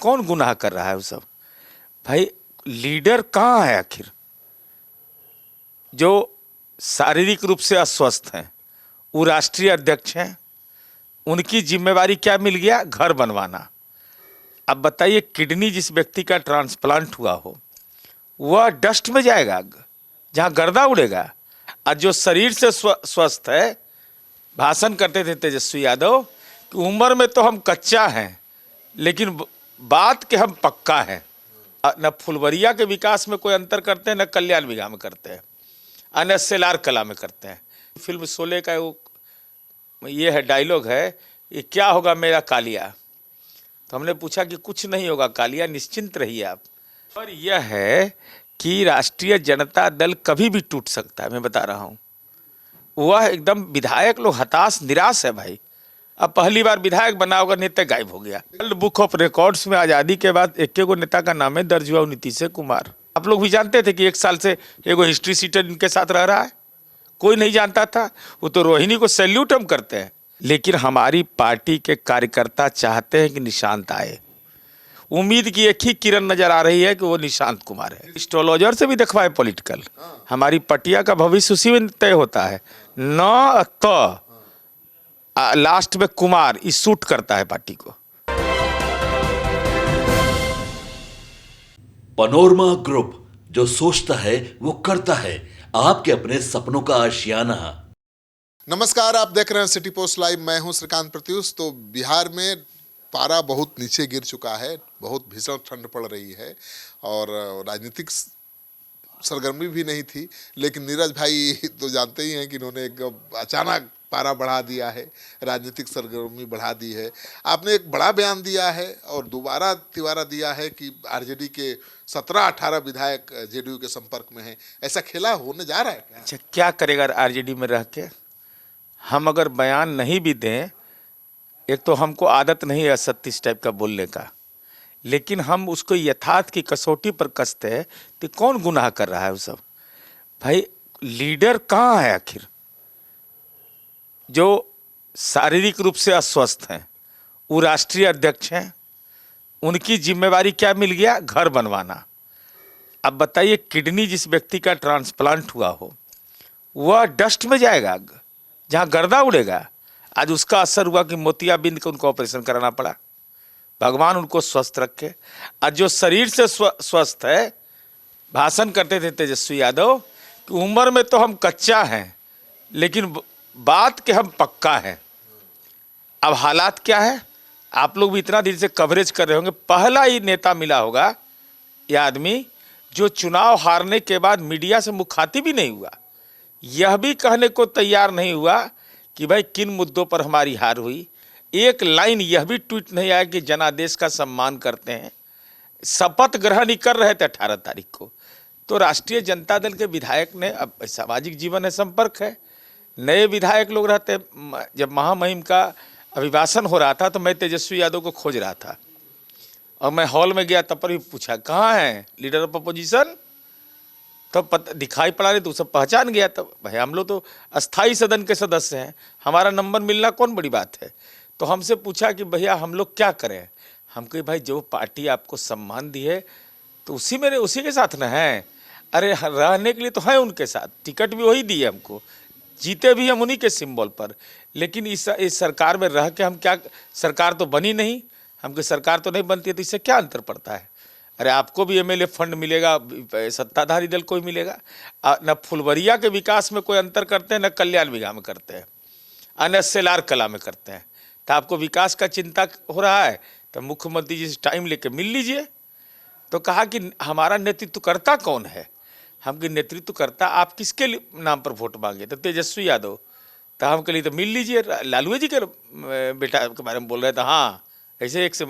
कौन गुनाह कर रहा है वो सब? भाई लीडर कहाँ है आखिर? जो शारीरिक रूप से अस्वस्थ हैं वो राष्ट्रीय अध्यक्ष हैं, उनकी जिम्मेवारी क्या मिल गया? घर बनवाना। अब बताइए, किडनी जिस व्यक्ति का ट्रांसप्लांट हुआ हो वह डस्ट में जाएगा जहां गर्दा उड़ेगा, और जो शरीर से स्वस्थ है, भाषण करते थे तेजस्वी यादव कि उम्र में तो हम कच्चा हैं लेकिन बात के हम पक्का हैं। न फुलवरिया के विकास में कोई अंतर करते हैं, न कल्याण विघा में करते हैं, और न सेलार कला में करते हैं। फिल्म शोले का वो ये है डायलॉग है, ये क्या होगा मेरा कालिया? तो हमने पूछा कि कुछ नहीं होगा कालिया, निश्चिंत रहिए आप। और यह है कि राष्ट्रीय जनता दल कभी भी टूट सकता है, मैं बता रहा हूँ। वह एकदम विधायक लोग हताश निराश है भाई। अब पहली बार विधायक बना होगा, नेता गायब हो गया। वर्ल्ड बुक ऑफ रिकॉर्ड्स में आज़ादी के बाद एक नेता का नाम है दर्ज हुआ, नीतीश कुमार। आप लोग भी जानते थे कि 1 साल से एगो हिस्ट्री सीटर इनके साथ रह रहा है, कोई नहीं जानता था। वो तो रोहिणी को सैल्यूट हम करते हैं, लेकिन हमारी पार्टी के कार्यकर्ता चाहते हैं कि निशांत आए। उम्मीद की एक ही किरण नजर आ रही है कि वो निशांत कुमार है। एस्ट्रोलॉजर से भी दिखवाए पॉलिटिकल, हमारी पटिया का भविष्य उसी में तय होता है। न तो लास्ट में कुमार इस सूट करता है पार्टी को। पनोरमा ग्रुप, जो सोचता है वो करता है, आपके अपने सपनों का आशियाना। नमस्कार, आप देख रहे हैं सिटी पोस्ट लाइव। मैं हूं श्रीकांत प्रत्युष। तो बिहार में पारा बहुत नीचे गिर चुका है, बहुत भीषण ठंड पड़ रही है और राजनीतिक सरगर्मी भी नहीं थी। लेकिन नीरज भाई तो जानते ही हैं कि इन्होंने एक अचानक पारा बढ़ा दिया है, राजनीतिक सरगर्मी बढ़ा दी है। आपने एक बड़ा बयान दिया है और दोबारा तिवारा दिया है कि आरजेडी के 17-18 विधायक जेडीयू के संपर्क में हैं। ऐसा खेला होने जा रहा है क्या? अच्छा, क्या करेगा आरजेडी में रह के? हम अगर बयान नहीं भी दें, एक तो हमको आदत नहीं है असत्य इस टाइप का बोलने का, लेकिन हम उसको यथार्थ की कसौटी पर कसते हैं तो कौन गुनाह कर रहा है वो सब? भाई लीडर कहाँ है आखिर? जो शारीरिक रूप से अस्वस्थ हैं वो राष्ट्रीय अध्यक्ष हैं, उनकी जिम्मेवारी क्या मिल गया? घर बनवाना। अब बताइए, किडनी जिस व्यक्ति का ट्रांसप्लांट हुआ हो वह डस्ट में जाएगा जहां गर्दा उड़ेगा। आज उसका असर हुआ कि मोतियाबिंद का उनको ऑपरेशन कराना पड़ा। भगवान उनको स्वस्थ रखे। और जो शरीर से स्वस्थ है, भाषण करते थे तेजस्वी यादव कि उम्र में तो हम कच्चा हैं लेकिन बात के हम पक्का हैं। अब हालात क्या है? आप लोग भी इतना दिन से कवरेज कर रहे होंगे, पहला ही नेता मिला होगा यह आदमी जो चुनाव हारने के बाद मीडिया से मुखातिब ही नहीं हुआ, यह भी कहने को तैयार नहीं हुआ कि भाई किन मुद्दों पर हमारी हार हुई। एक लाइन यह भी ट्वीट नहीं आया कि जनादेश का सम्मान करते हैं। शपथ ग्रहण ही कर रहे थे 18 तारीख को। तो राष्ट्रीय जनता दल के विधायक ने, अब सामाजिक जीवन है, संपर्क है, नए विधायक लोग रहते। जब महामहिम का अभिभाषण हो रहा था तो मैं तेजस्वी यादव को खोज रहा था और मैं हॉल में गया, तब पर भी पूछा कहाँ है लीडर ऑफ अपोजिशन, तब दिखाई पड़ा नहीं तो सब पहचान गया। तब भाई हम लोग तो अस्थाई सदन के सदस्य हैं, हमारा नंबर मिलना कौन बड़ी बात है। तो हमसे पूछा कि भैया हम लोग क्या करें? हम कहे भाई जो पार्टी आपको सम्मान दी है तो उसी के साथ ना है। अरे रहने के लिए तो है उनके साथ, टिकट भी वही दी है हमको, जीते भी हम उन्हीं के सिंबल पर। लेकिन इस सरकार में रह के हम क्या, सरकार तो बनी नहीं, हमको सरकार तो नहीं बनती है, तो इससे क्या अंतर पड़ता है? अरे आपको भी एमएलए फंड मिलेगा, सत्ताधारी दल को ही मिलेगा। न फुलवरिया के विकास में कोई अंतर करते हैं, न कल्याण विघा में करते हैं, और न सेलार कला में करते हैं। तो आपको विकास का चिंता हो रहा है तो मुख्यमंत्री जी से टाइम लेके मिल लीजिए। तो कहा कि हमारा नेतृत्वकर्ता कौन है? हम कि नेतृत्वकर्ता आप किसके नाम पर वोट मांगे? तो तेजस्वी यादव। तो हम के लिए तो मिल लीजिए, लालू जी के बेटा के बारे में बोल रहे थे। हाँ, ऐसे एक से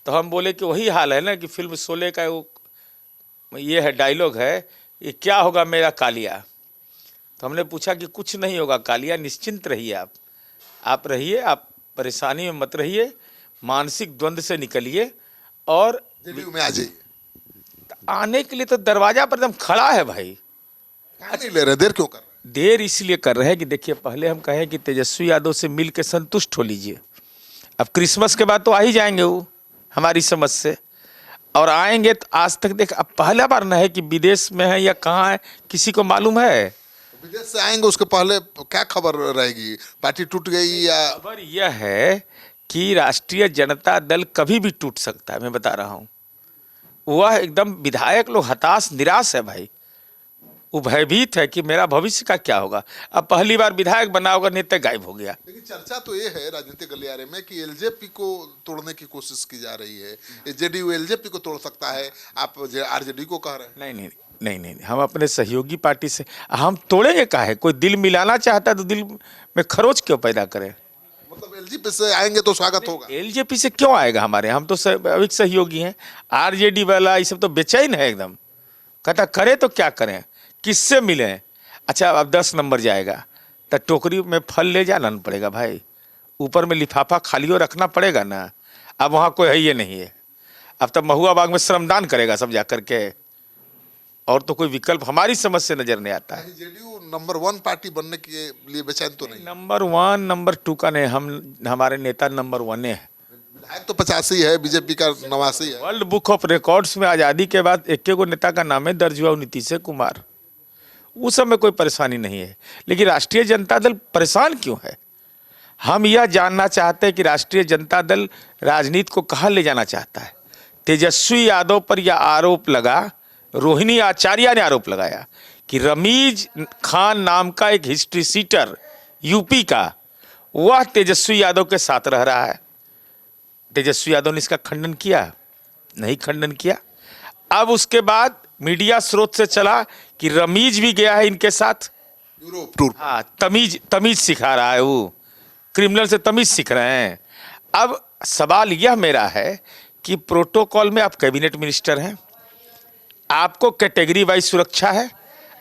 तो हम बोले कि वही हाल है ना कि फिल्म शोले का वो ये है डायलॉग है, ये क्या होगा मेरा कालिया? तो हमने पूछा कि कुछ नहीं होगा कालिया, निश्चिंत रहिए आप रहिए, आप परेशानी में मत रहिए, मानसिक द्वंद्व से निकलिए और जेडीयू में आ जाइए। आने के लिए तो दरवाजा पर एकदम खड़ा है भाई। नहीं ले रहे, देर क्यों कर रहे हैं? देर इसलिए कर रहे हैं कि देखिए, पहले हम कहें कि तेजस्वी यादव से मिल के संतुष्ट हो लीजिए। अब क्रिसमस के बाद तो आ ही जाएंगे वो, हमारी समझ से। और आएंगे तो आज तक देख, अब पहला बार न है कि विदेश में है या कहाँ है, किसी को मालूम है? विदेश से आएंगे उसके पहले क्या खबर रहेगी, पार्टी टूट गई या? खबर यह है कि राष्ट्रीय जनता दल कभी भी टूट सकता है, मैं बता रहा हूँ। वह एकदम विधायक लोग हताश निराश है भाई, वो भयभीत है कि मेरा भविष्य का क्या होगा। अब पहली बार विधायक बना होगा, नेता गायब हो गया। लेकिन चर्चा तो ये है राजनीतिक गलियारे में कि एलजेपी को तोड़ने की कोशिश की जा रही है, जेडीयू एलजेपी को तोड़ सकता है, आप आरजेडी को कह रहे हैं। नहीं नहीं नहीं नहीं, हम अपने सहयोगी पार्टी से हम तोड़ेंगे काहे? कोई दिल मिलाना चाहता है तो दिल में खरोच क्यों पैदा करें? मतलब एलजेपी से आएंगे तो स्वागत होगा। एलजेपी से क्यों आएगा हमारे? हम तो स्वाभाविक सहयोगी हैं। आरजेडी वाला ये सब तो बेचैन है एकदम, कहता करे तो क्या करें, किससे मिलें। अच्छा, अब 10 नंबर जाएगा तो टोकरी में फल ले जाना पड़ेगा भाई, ऊपर में लिफाफा खालियो रखना पड़ेगा ना। अब वहाँ कोई है ये नहीं है, अब तब महुआ बाग में श्रमदान करेगा सब जा करके, और तो कोई विकल्प हमारी समझ से नजर नहीं आता है। जेडीयू नंबर 1 पार्टी बनने के लिए बेचैन तो नहीं? नंबर 1 नंबर 2 का नहीं, हमारे नेता नंबर 1 है। विधायक तो 85 है, बीजेपी का 89 है। वर्ल्ड बुक ऑफ रिकॉर्ड्स में आज़ादी के बाद एक को नेता का नाम है दर्ज हुआ, नीतीश कुमार। उस समय कोई परेशानी नहीं है, लेकिन राष्ट्रीय जनता दल परेशान क्यों है? हम यह जानना चाहते हैं कि राष्ट्रीय जनता दल राजनीति को कहाँ ले जाना चाहता है। तेजस्वी यादव पर यह आरोप लगा, रोहिणी आचार्य ने आरोप लगाया कि रमीज खान नाम का एक हिस्ट्री सीटर यूपी का, वह तेजस्वी यादव के साथ रह रहा है। तेजस्वी यादव ने इसका खंडन किया? नहीं खंडन किया। अब उसके बाद मीडिया स्रोत से चला कि रमीज भी गया है इनके साथ यूरोप टूर। हाँ, तमीज सिखा रहा है, वो क्रिमिनल से तमीज सीख रहे हैं। अब सवाल यह मेरा है कि प्रोटोकॉल में आप कैबिनेट मिनिस्टर हैं, आपको कैटेगरी वाइज सुरक्षा है,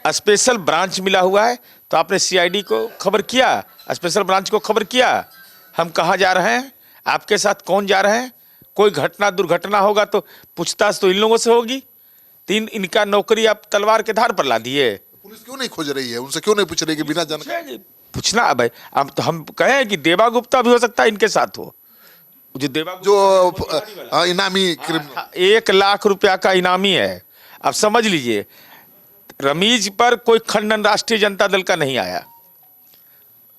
स्पेशल ब्रांच मिला हुआ है, तो आपने सीआईडी को खबर किया, स्पेशल ब्रांच को खबर किया हम कहाँ जा रहे हैं, आपके साथ कौन जा रहे हैं। कोई घटना दुर्घटना होगा तो पूछताछ तो इन लोगों से होगी। इनका नौकरी आप तलवार के धार पर ला दिए। पुलिस क्यों नहीं खोज रही है, उनसे क्यों नहीं पूछ रही कि बिना जानकारी? पूछना अब भाई, अब तो हम कहें कि देवा गुप्ता भी हो सकता है इनके साथ हो, जो देवा जो इनामी क्रिमिनल 1 लाख रुपया का इनामी है। अब समझ लीजिए, रमीज पर कोई खंडन राष्ट्रीय जनता दल का नहीं आया।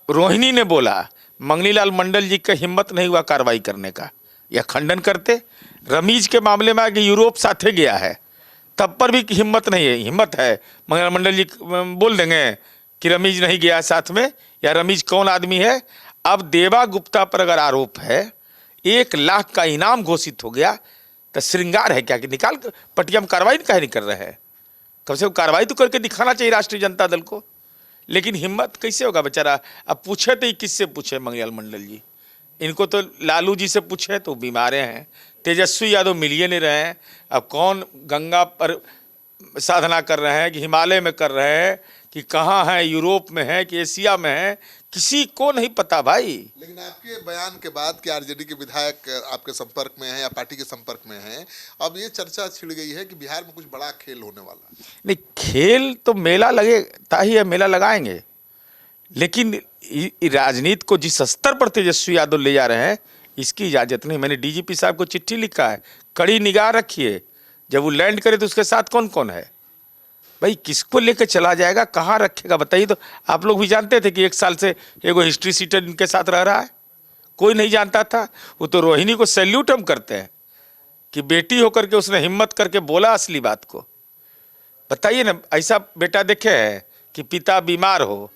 रोहिणी ने बोला, मंगनीलाल मंडल जी का हिम्मत नहीं हुआ कार्रवाई करने का, या खंडन करते। रमीज के मामले में आगे यूरोप साथे गया है, तब पर भी हिम्मत नहीं है। हिम्मत है मंगनीलाल मंडल जी बोल देंगे कि रमीज नहीं गया साथ में, या रमीज कौन आदमी है। अब देवा गुप्ता पर अगर आरोप है, 1 लाख का इनाम घोषित हो गया, तो श्रृंगार है क्या कि निकाल पटिया में कार्रवाई काहे नहीं कर रहे हैं? कम से कम कार्रवाई तो करके दिखाना चाहिए राष्ट्रीय जनता दल को। लेकिन हिम्मत कैसे होगा बेचारा। अब पूछे तो किससे पूछे मंगनीलाल मंडल जी, इनको तो लालू जी से पूछे तो बीमारे हैं। तेजस्वी यादव मिल ही नहीं रहे हैं। अब कौन गंगा पर साधना कर रहे हैं कि हिमालय में कर रहे हैं कि कहाँ हैं, यूरोप में है कि एशिया में है, किसी को नहीं पता भाई। लेकिन आपके बयान के बाद कि आरजेडी के विधायक आपके संपर्क में हैं या पार्टी के संपर्क में हैं, अब ये चर्चा छिड़ गई है कि बिहार में कुछ बड़ा खेल होने वाला है। नहीं, खेल तो मेला लगेगा ही है, मेला लगाएंगे, लेकिन राजनीति को जिस स्तर पर तेजस्वी यादव ले जा रहे हैं इसकी इजाजत नहीं। मैंने डीजीपी साहब को चिट्ठी लिखा है, कड़ी निगाह रखिए, जब वो लैंड करे तो उसके साथ कौन कौन है भाई, किसको लेकर चला जाएगा, कहाँ रखेगा बताइए। तो आप लोग भी जानते थे कि 1 साल से एगो हिस्ट्री सीटर इनके साथ रह रहा है, कोई नहीं जानता था। वो तो रोहिणी को सैल्यूट हम करते हैं कि बेटी होकर के उसने हिम्मत करके बोला असली बात को। बताइए ना, ऐसा बेटा देखे है कि पिता बीमार हो,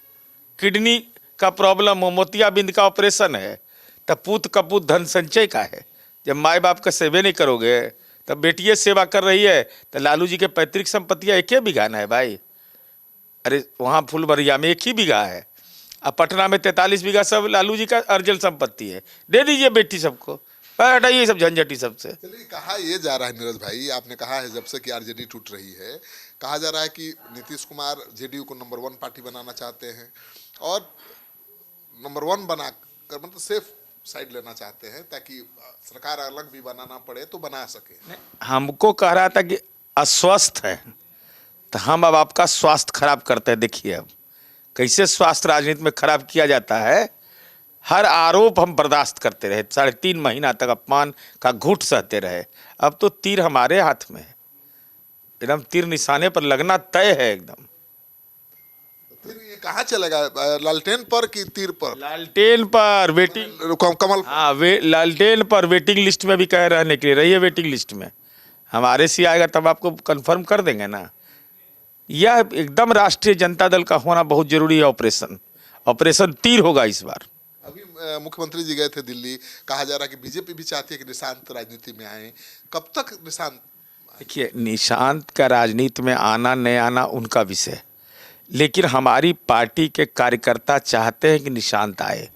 किडनी का प्रॉब्लम हो, मोतियाबिंद का ऑपरेशन है, तब पूत कपूत धन संचय का है। जब माए बाप का सेवे नहीं करोगे तब बेटिए सेवा कर रही है, तो लालू जी के पैतृक संपत्तियाँ 1 बीघा ना है भाई। अरे वहाँ फुलबरिया में 1 ही बीघा है, अब पटना में 43 बीघा सब लालू जी का अर्जल संपत्ति है। दे दीजिए बेटी सबको, हटाइए सब झंझटी सबसे। चलिए, कहा ये जा रहा है नीरज भाई, आपने कहा है जब से कि आरजेडी टूट रही है, कहा जा रहा है कि नीतीश कुमार जेडीयू को नंबर 1 पार्टी बनाना चाहते हैं और नंबर 1 बनाकर मतलब सेफ साइड लेना चाहते हैं ताकि सरकार अलग भी बनाना पड़े तो बना सके। हमको कह रहा था कि अस्वस्थ है, तो हम अब आपका स्वास्थ्य खराब करते हैं। देखिए अब कैसे स्वास्थ्य राजनीति में खराब किया जाता है। हर आरोप हम बर्दाश्त करते रहे, 3.5 महीना तक अपमान का घूंट सहते रहे। अब तो तीर हमारे हाथ में है, एकदम तीर निशाने पर लगना तय है एकदम। फिर ये कहाँ चलेगा, लालटेन पर कि तीर पर? लालटेन पर वेटिंग, कमल? हाँ लालटेन पर वेटिंग लिस्ट में भी कह रहने के लिए रहिए, वेटिंग लिस्ट में। हमारे से आएगा तब आपको कंफर्म कर देंगे ना। यह एकदम राष्ट्रीय जनता दल का होना बहुत जरूरी है। ऑपरेशन तीर होगा इस बार। अभी मुख्यमंत्री जी गए थे दिल्ली, कहा जा रहा है कि बीजेपी भी चाहती है कि निशांत राजनीति में आए। कब तक निशांत? देखिए, निशांत का राजनीति में आना नहीं आना उनका विषय, लेकिन हमारी पार्टी के कार्यकर्ता चाहते हैं कि निशांत आए।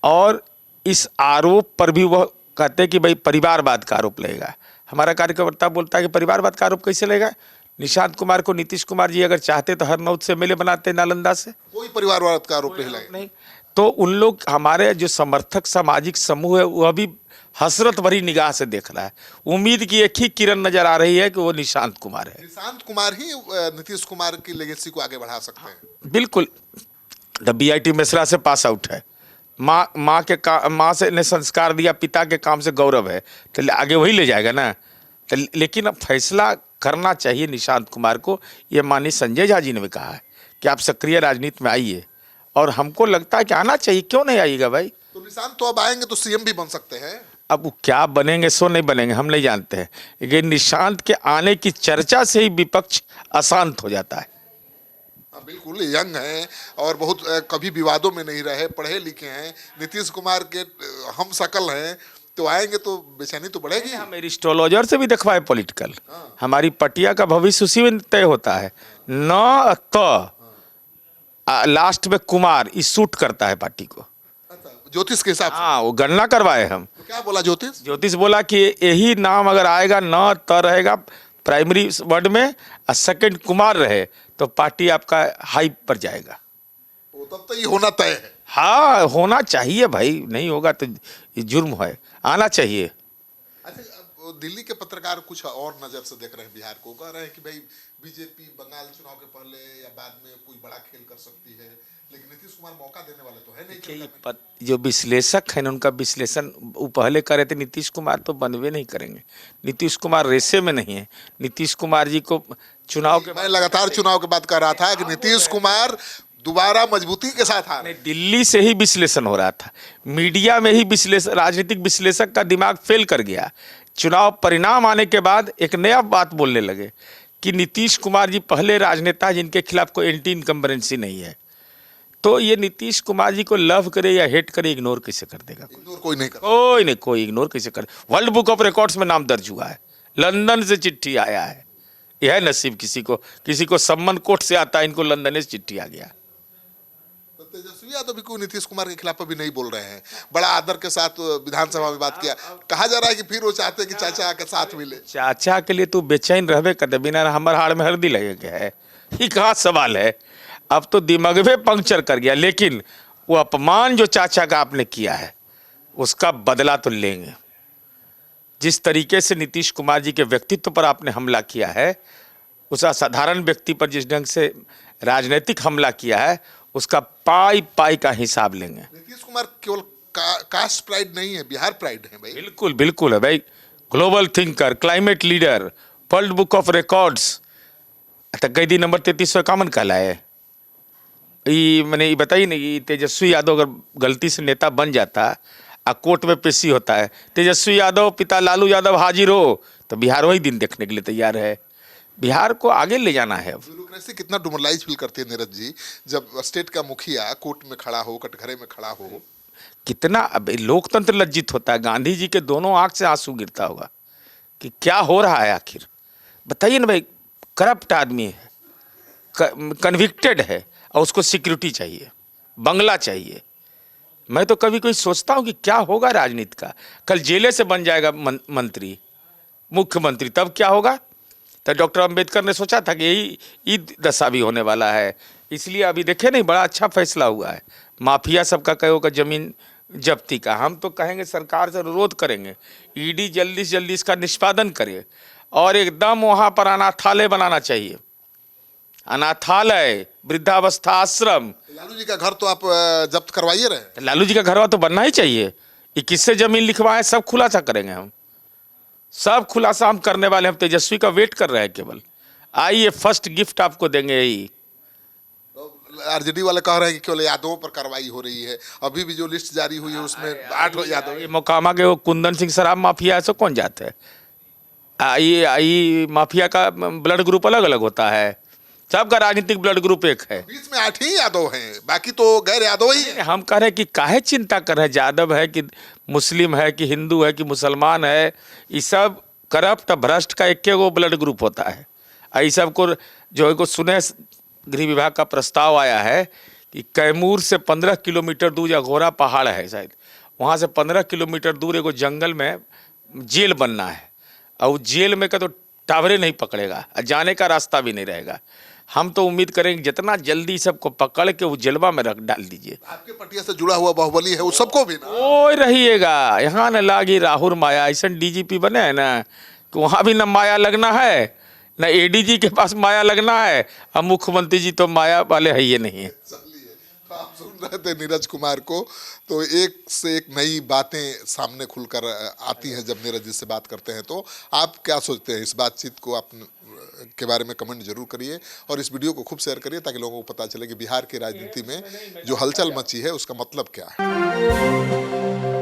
और इस आरोप पर भी वह कहते हैं कि भाई परिवारवाद का आरोप लगेगा। हमारा कार्यकर्ता बोलता है कि परिवारवाद का आरोप कैसे लगेगा? निशांत कुमार को नीतीश कुमार जी अगर चाहते तो हरनौत से एमएलए बनाते, नालंदा से। कोई परिवारवाद का आरोप नहीं लगेगा। नहीं तो उन लोग, हमारे जो समर्थक सामाजिक समूह है, वह भी हसरत भरी निगाह से देख रहा है। उम्मीद की एक ही किरण नजर आ रही है कि वो निशांत कुमार है। निशांत कुमार ही नीतीश कुमार की लेगेसी को आगे बढ़ा सकते हैं। बिल्कुल। बीआईटी मिश्रा से पास आउट है, माँ से ने संस्कार दिया, पिता के काम से गौरव है, तो आगे वही ले जाएगा ना। तो लेकिन अब फैसला करना चाहिए निशांत कुमार को। ये माननीय संजय झा जी ने भी कहा है कि आप सक्रिय राजनीति में आइए, और हमको लगता है कि आना चाहिए। क्यों नहीं आइएगा भाई? तो निशांत तो अब आएंगे तो सीएम भी बन सकते हैं। अब वो क्या बनेंगे सो नहीं बनेंगे हम नहीं जानते हैं, लेकिन निशांत के आने की चर्चा से ही विपक्ष अशांत हो जाता है। बिल्कुल, यंग हैं और बहुत कभी विवादों में नहीं रहे, पढ़े लिखे हैं, नीतीश कुमार के हम शकल हैं, तो आएंगे तो बेचैनी तो बढ़ेगी। हम एस्ट्रोलॉजर से भी दिखवाए पॉलिटिकल, हमारी पटिया का भविष्य उसी में तय होता है। न तो लास्ट में कुमार इस सूट करता है पार्टी को। ज्योतिष के हिसाब से? हाँ, वो गणना करवाए हम। तो क्या बोला ज्योतिष? ज्योतिष बोला कि यही नाम अगर आएगा, न त रहेगा प्राइमरी वर्ड में, और सेकंड कुमार रहे तो पार्टी आपका हाई पर जाएगा। तो तब तो ये होना तय है। हाँ, होना चाहिए भाई, नहीं होगा तो ये जुर्म है, आना चाहिए। अच्छा, अब दिल्ली के पत्रकार कुछ और नजर से देख रहे हैं बिहार को, कह रहे हैं कि भाई बीजेपी बंगाल चुनाव के पहले या बाद में कोई बड़ा खेल कर सकती है, लेकिन नीतीश कुमार मौका देने वाले तो है नहीं। जो विश्लेषक हैं उनका विश्लेषण वो पहले कर रहे थे, नीतीश कुमार तो बनवे नहीं करेंगे। नीतीश कुमार रेसे में नहीं है। नीतीश कुमार जी को चुनाव के मैं लगातार चुनाव के बाद कह रहा था कि नीतीश कुमार दोबारा मजबूती के साथ आ रहे हैं। दिल्ली से ही विश्लेषण हो रहा था, मीडिया में ही विश्लेषण, राजनीतिक विश्लेषक का दिमाग फेल कर गया। चुनाव परिणाम आने के बाद एक नया बात बोलने लगे कि नीतीश कुमार जी पहले राजनेता जिनके खिलाफ कोई एंटी इनकम्बरेंसी नहीं है। तो ये नीतीश कुमार जी को लव करे या हेट करे, इग्नोर कैसे कर देगा? इग्नोर कोई नहीं कर, कोई इग्नोर कैसे करे? वर्ल्ड बुक ऑफ रिकॉर्ड्स में नाम दर्ज हुआ है, लंदन से चिट्ठी आया है। यह है नसीब, किसी को सम्मन कोर्ट से आता है, इनको लंदन से चिट्ठी आ गया। तो तेजस्वी यादव भी कोई नीतीश कुमार के खिलाफ अभी नहीं बोल रहे हैं, बड़ा आदर के साथ विधानसभा में बात किया। कहा जा रहा है कि फिर वो चाहते हैं कि चाचा के साथ मिले। चाचा के लिए तू बेचैन रहबे करते, बिना हमर हाड़ में हल्दी लगे के है, ये कहाँ सवाल है? अब तो दिमागवे पंक्चर कर गया। लेकिन वो अपमान जो चाचा का आपने किया है उसका बदला तो लेंगे। जिस तरीके से नीतीश कुमार जी के व्यक्तित्व पर आपने हमला किया है, उस असाधारण व्यक्ति पर जिस ढंग से राजनीतिक हमला किया है, उसका पाई का हिसाब लेंगे। नीतीश कुमार केवल कास्ट प्राइड नहीं है, बिहार प्राइड है भाई। बिल्कुल है भाई। Global thinker, climate leader, world book of records, कैदी नंबर 3351 कहलाए। मैंने ये बताइए नहीं, तेजस्वी यादव अगर गलती से नेता बन जाता और कोर्ट में पेशी होता है, तेजस्वी यादव पिता लालू यादव हाजिर हो, तो बिहार वही दिन देखने के लिए तैयार है। बिहार को आगे ले जाना है। ब्यूरोक्रेसी कितना डिमोरलाइज फील करती है नीरज जी, जब स्टेट का मुखिया कोर्ट में खड़ा हो, कटघरे में खड़ा हो? कितना अब लोकतंत्र लज्जित होता है। गांधी जी के दोनों आंख से आंसू गिरता होगा कि क्या हो रहा है आखिर। बताइए ना भाई, करप्ट आदमी है, कन्विक्टेड है, और उसको सिक्योरिटी चाहिए, बंगला चाहिए। मैं तो कभी कोई सोचता हूँ कि क्या होगा राजनीति का। कल जेले से बन जाएगा मंत्री, मुख्यमंत्री, तब क्या होगा? तो डॉक्टर अंबेडकर ने सोचा था कि यही दशा भी होने वाला है। इसलिए अभी देखे नहीं, बड़ा अच्छा फैसला हुआ है। माफिया सबका कहो का जमीन जब्ती का, हम तो कहेंगे सरकार से अनुरोध करेंगे ईडी जल्दी से जल्दी इसका निष्पादन करे, और एकदम वहाँ पर अनाथालय बनाना चाहिए। अनाथालय, वृद्धावस्था आश्रम, लालू जी का घर तो आप जब्त करवाइए रहे। लालू जी का घरवा तो बनना ही चाहिए। ये किससे जमीन लिखवाए सब खुलासा करेंगे हम, सब खुलासा हम करने वाले। हम तेजस्वी का वेट कर रहे हैं केवल। आइए फर्स्ट गिफ्ट आपको देंगे यही। आरजेडी वाले कह रहे हैं कि केवल यादवों पर कार्रवाई हो रही है। अभी भी जो लिस्ट जारी हुई है उसमें 8 यादव। ये मोकामा के वो कुंदन सिंह शराब माफिया ऐसे कौन जाते हैं? आई माफिया का ब्लड ग्रुप अलग अलग होता है, सबका राजनीतिक ब्लड ग्रुप एक है। बीच में 8 ही यादव हैं, बाकी तो गैर यादव ही हैं। हम कह रहे हैं कि काहे चिंता कर रहे हैं, यादव है कि मुस्लिम है कि हिंदू है कि मुसलमान है, ये सब करप्ट भ्रष्ट का एक गो ब्लड ग्रुप होता है। ये सब को जो है को सुने गृह विभाग का प्रस्ताव आया है कि कैमूर से 15 किलोमीटर दूर या घोरा पहाड़ है शायद, वहाँ से 15 किलोमीटर दूर एगो जंगल में जेल बनना है। और उस जेल में का तो टावरे नहीं पकड़ेगा, जाने का रास्ता भी नहीं रहेगा। हम तो उम्मीद करेंगे जितना जल्दी सबको पकड़ के वो जेलवा में रख डाल दीजिए। आपके पटिया से जुड़ा हुआ बाहुबली है, उस सबको भी ना ओए रहिएगा यहाँ न लागी राहुल माया। ऐसा डीजीपी बने हैं ना कि वहाँ भी न माया लगना है, न एडीजी के पास माया लगना है, और मुख्यमंत्री जी तो माया वाले है ये नहीं है। चलिए, तो आप सुन रहे थे नीरज कुमार को। तो एक से एक नई बातें सामने खुलकर आती हैं जब नीरज जी से बात करते हैं। तो आप क्या सोचते हैं इस बातचीत को, आप के बारे में कमेंट जरूर करिए और इस वीडियो को खूब शेयर करिए ताकि लोगों को पता चले कि बिहार की राजनीति में जो हलचल मची है उसका मतलब क्या है।